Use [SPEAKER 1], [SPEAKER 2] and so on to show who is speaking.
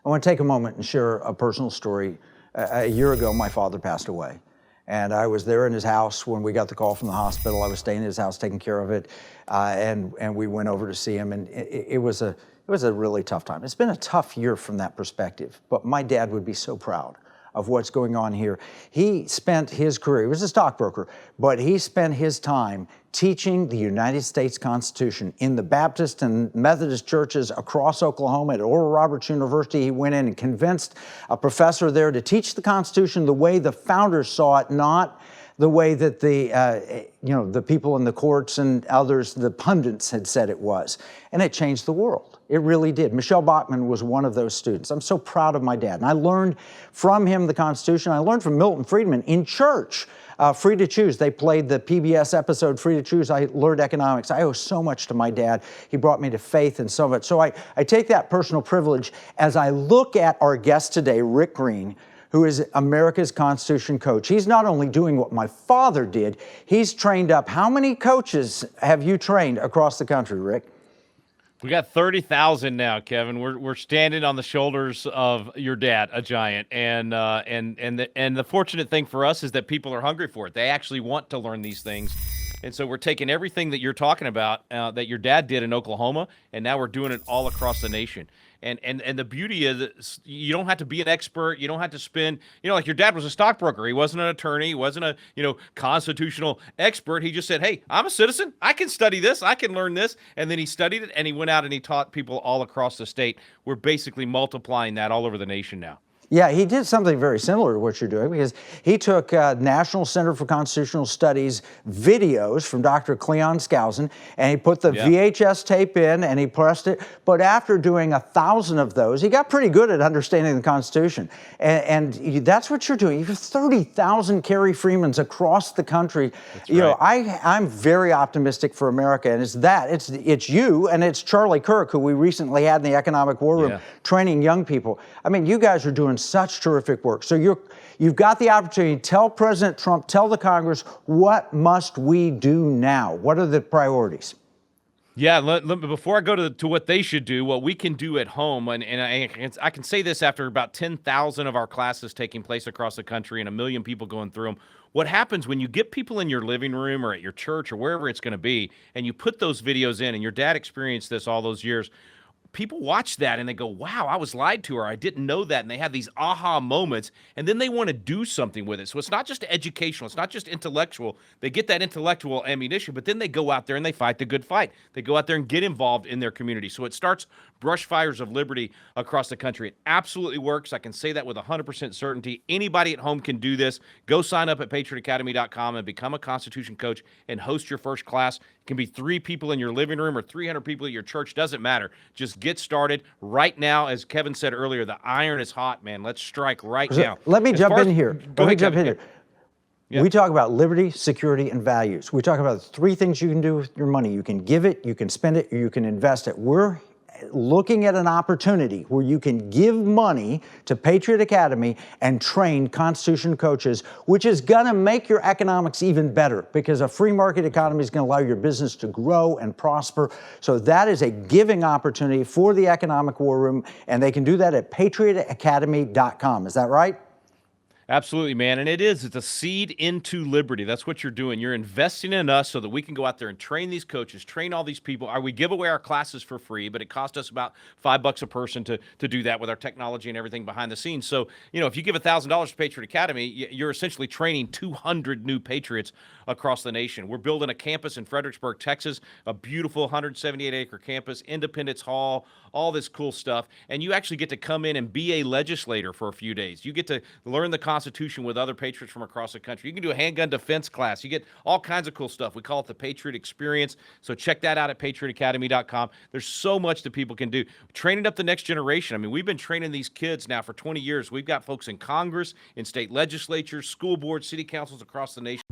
[SPEAKER 1] I want to take a moment and share a personal story. A year ago, my father passed away. And I was there in his house when we got the call from the hospital. I was staying in his house taking care of it. And we went over to see him. And it was a really tough time. It's been a tough year from that perspective. But my dad would be so proud of what's going on here. He spent his career, he was a stockbroker, but he spent his time teaching the United States Constitution in the Baptist and Methodist churches across Oklahoma. At Oral Roberts University, he went in and convinced a professor there to teach the Constitution the way the founders saw it, not the way that the people in the courts and others, the pundits, had said it was. And it changed the world. It really did. Michelle Bachmann was one of those students. I'm so proud of my dad. And I learned from him the Constitution. I learned from Milton Friedman in church. Free to Choose. They played the PBS episode, Free to Choose. I learned economics. I owe so much to my dad. He brought me to faith and so much. So I take that personal privilege as I look at our guest today, Rick Green, who is America's Constitution coach. He's not only doing what my father did, he's trained up. How many coaches have you trained across the country, Rick?
[SPEAKER 2] We got 30,000 now, Kevin. We're standing on the shoulders of your dad, a giant, and the fortunate thing for us is that people are hungry for it. They actually want to learn these things, and so we're taking everything that you're talking about that your dad did in Oklahoma, and now we're doing it all across the nation. And the beauty of this, you don't have to be an expert. You don't have to spend, like your dad was a stockbroker. He wasn't an attorney. He wasn't a, constitutional expert. He just said, hey, I'm a citizen. I can study this. I can learn this. And then he studied it and he went out and he taught people all across the state. We're basically multiplying that all over the nation now.
[SPEAKER 1] Yeah, he did something very similar to what you're doing, because he took National Center for Constitutional Studies videos from Dr. Cleon Skousen, and he put the VHS tape in and he pressed it. But after doing 1,000 of those, he got pretty good at understanding the Constitution. And that's what you're doing. You have 30,000 Kerry Freemans across the country.
[SPEAKER 2] That's right.
[SPEAKER 1] I'm very optimistic for America, and it's you and it's Charlie Kirk, who we recently had in the Economic War Room, training young people. I mean, you guys are doing such terrific work. So you've got the opportunity to tell President Trump, tell the Congress, what must we do now? What are the priorities?
[SPEAKER 2] Yeah, before I go to what they should do, what we can do at home, and I can say this after about 10,000 of our classes taking place across the country and 1 million people going through them. What happens when you get people in your living room or at your church or wherever it's going to be, and you put those videos in, and your dad experienced this all those years, people watch that and they go, wow, I was lied to, or I didn't know that. And they have these aha moments, and then they want to do something with it. So it's not just educational. It's not just intellectual. They get that intellectual ammunition, but then they go out there and they fight the good fight. They go out there and get involved in their community. So it starts brush fires of liberty across the country. It absolutely works. I can say that with 100% certainty. Anybody at home can do this. Go sign up at patriotacademy.com and become a Constitution coach and host your first class. It can be 3 people in your living room or 300 people at your church. Doesn't matter. Just get started right now. As Kevin said earlier, the iron is hot, man. Let's strike right now.
[SPEAKER 1] Let me jump in here.
[SPEAKER 2] Yeah.
[SPEAKER 1] We talk about liberty, security, and values. We talk about 3 things you can do with your money. You can give it, you can spend it, or you can invest it. We're looking at an opportunity where you can give money to Patriot Academy and train Constitution coaches, which is going to make your economics even better, because a free market economy is going to allow your business to grow and prosper. So that is a giving opportunity for the Economic War Room, and they can do that at patriotacademy.com. Is that right?
[SPEAKER 2] Absolutely, man. And it's a seed into liberty. That's what you're doing. You're investing in us so that we can go out there and train these coaches, train all these people. We give away our classes for free, but it costs us about $5 a person to do that with our technology and everything behind the scenes. So, if you give $1,000 to Patriot Academy, you're essentially training 200 new patriots across the nation. We're building a campus in Fredericksburg, Texas, a beautiful 178-acre campus, Independence Hall, all this cool stuff. And you actually get to come in and be a legislator for a few days. You get to learn the Constitution with other patriots from across the country. You can do a handgun defense class. You get all kinds of cool stuff. We call it the Patriot Experience. So check that out at patriotacademy.com. There's so much that people can do. Training up the next generation. I mean, we've been training these kids now for 20 years. We've got folks in Congress, in state legislatures, school boards, city councils across the nation